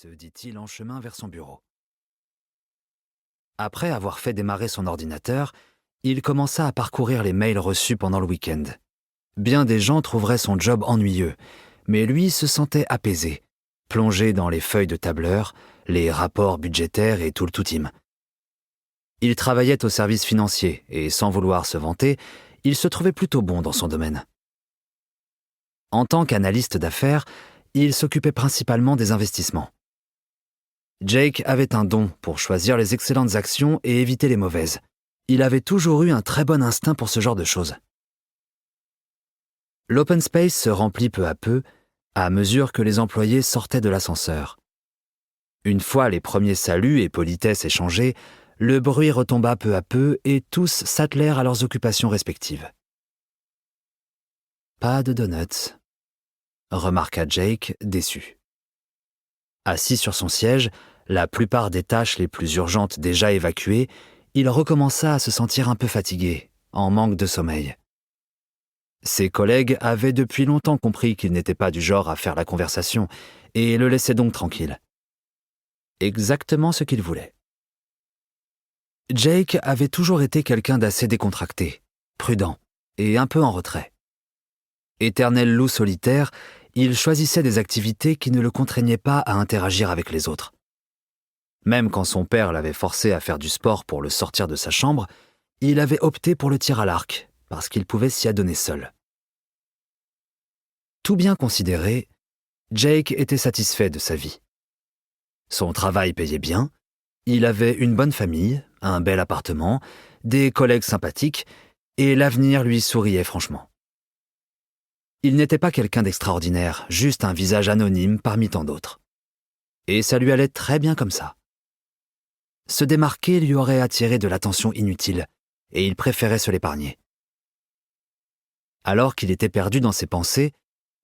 se dit-il en chemin vers son bureau. Après avoir fait démarrer son ordinateur, il commença à parcourir les mails reçus pendant le week-end. Bien des gens trouveraient son job ennuyeux, mais lui se sentait apaisé, plongé dans les feuilles de tableur, les rapports budgétaires et tout le tout-im. Il travaillait au service financier et, sans vouloir se vanter, il se trouvait plutôt bon dans son domaine. En tant qu'analyste d'affaires, il s'occupait principalement des investissements. Jake avait un don pour choisir les excellentes actions et éviter les mauvaises. Il avait toujours eu un très bon instinct pour ce genre de choses. L'open space se remplit peu à mesure que les employés sortaient de l'ascenseur. Une fois les premiers saluts et politesses échangés, le bruit retomba peu à peu et tous s'attelèrent à leurs occupations respectives. « Pas de donuts », remarqua Jake, déçu. Assis sur son siège, la plupart des tâches les plus urgentes déjà évacuées, il recommença à se sentir un peu fatigué, en manque de sommeil. Ses collègues avaient depuis longtemps compris qu'il n'était pas du genre à faire la conversation et le laissaient donc tranquille. Exactement ce qu'il voulait. Jake avait toujours été quelqu'un d'assez décontracté, prudent et un peu en retrait. Éternel loup solitaire, il choisissait des activités qui ne le contraignaient pas à interagir avec les autres. Même quand son père l'avait forcé à faire du sport pour le sortir de sa chambre, il avait opté pour le tir à l'arc, parce qu'il pouvait s'y adonner seul. Tout bien considéré, Jake était satisfait de sa vie. Son travail payait bien, il avait une bonne famille, un bel appartement, des collègues sympathiques, et l'avenir lui souriait franchement. Il n'était pas quelqu'un d'extraordinaire, juste un visage anonyme parmi tant d'autres. Et ça lui allait très bien comme ça. Se démarquer lui aurait attiré de l'attention inutile, et il préférait se l'épargner. Alors qu'il était perdu dans ses pensées,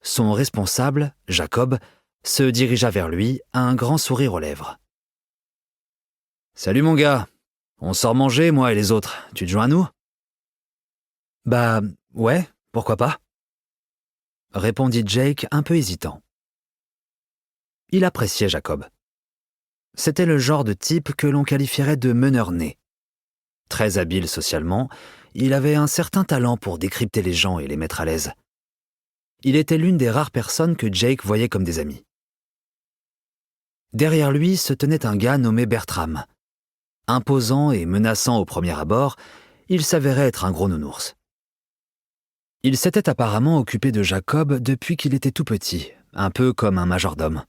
son responsable, Jacob, se dirigea vers lui, un grand sourire aux lèvres. « Salut mon gars, on sort manger, moi et les autres, tu te joins à nous ?»« Bah, ouais, pourquoi pas ?» répondit Jake un peu hésitant. Il appréciait Jacob. C'était le genre de type que l'on qualifierait de meneur-né. Très habile socialement, il avait un certain talent pour décrypter les gens et les mettre à l'aise. Il était l'une des rares personnes que Jake voyait comme des amis. Derrière lui se tenait un gars nommé Bertram. Imposant et menaçant au premier abord, il s'avérait être un gros nounours. Il s'était apparemment occupé de Jacob depuis qu'il était tout petit, un peu comme un majordome.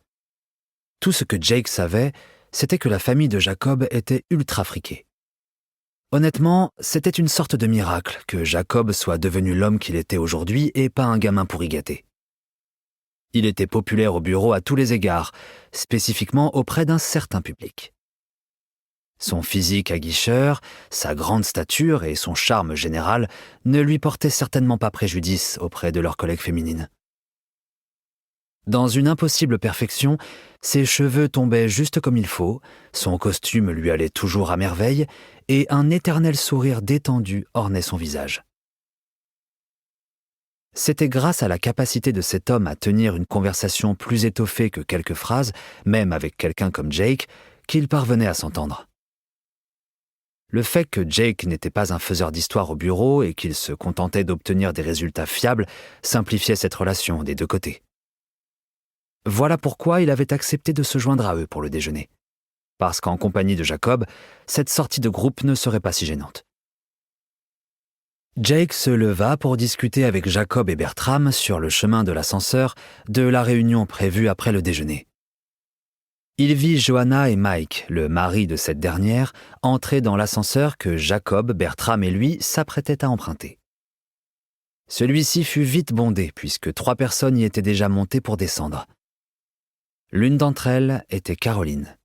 Tout ce que Jake savait, c'était que la famille de Jacob était ultra friquée. Honnêtement, c'était une sorte de miracle que Jacob soit devenu l'homme qu'il était aujourd'hui et pas un gamin pourri gâté. Il était populaire au bureau à tous les égards, spécifiquement auprès d'un certain public. Son physique aguicheur, sa grande stature et son charme général ne lui portaient certainement pas préjudice auprès de leurs collègues féminines. Dans une impossible perfection, ses cheveux tombaient juste comme il faut, son costume lui allait toujours à merveille, et un éternel sourire détendu ornait son visage. C'était grâce à la capacité de cet homme à tenir une conversation plus étoffée que quelques phrases, même avec quelqu'un comme Jake, qu'il parvenait à s'entendre. Le fait que Jake n'était pas un faiseur d'histoire au bureau et qu'il se contentait d'obtenir des résultats fiables simplifiait cette relation des deux côtés. Voilà pourquoi il avait accepté de se joindre à eux pour le déjeuner. Parce qu'en compagnie de Jacob, cette sortie de groupe ne serait pas si gênante. Jake se leva pour discuter avec Jacob et Bertram sur le chemin de l'ascenseur de la réunion prévue après le déjeuner. Il vit Joanna et Mike, le mari de cette dernière, entrer dans l'ascenseur que Jacob, Bertram et lui s'apprêtaient à emprunter. Celui-ci fut vite bondé puisque 3 personnes y étaient déjà montées pour descendre. L'une d'entre elles était Caroline.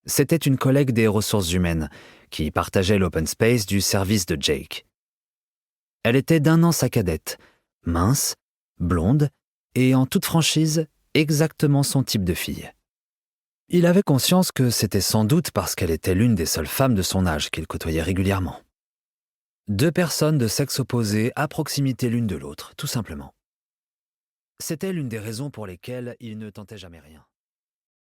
C'était une collègue des ressources humaines qui partageait l'open space du service de Jake. Elle était d'1 an sa cadette, mince, blonde et en toute franchise, exactement son type de fille. Il avait conscience que c'était sans doute parce qu'elle était l'une des seules femmes de son âge qu'il côtoyait régulièrement. 2 personnes de sexe opposé à proximité l'une de l'autre, tout simplement. C'était l'une des raisons pour lesquelles il ne tentait jamais rien.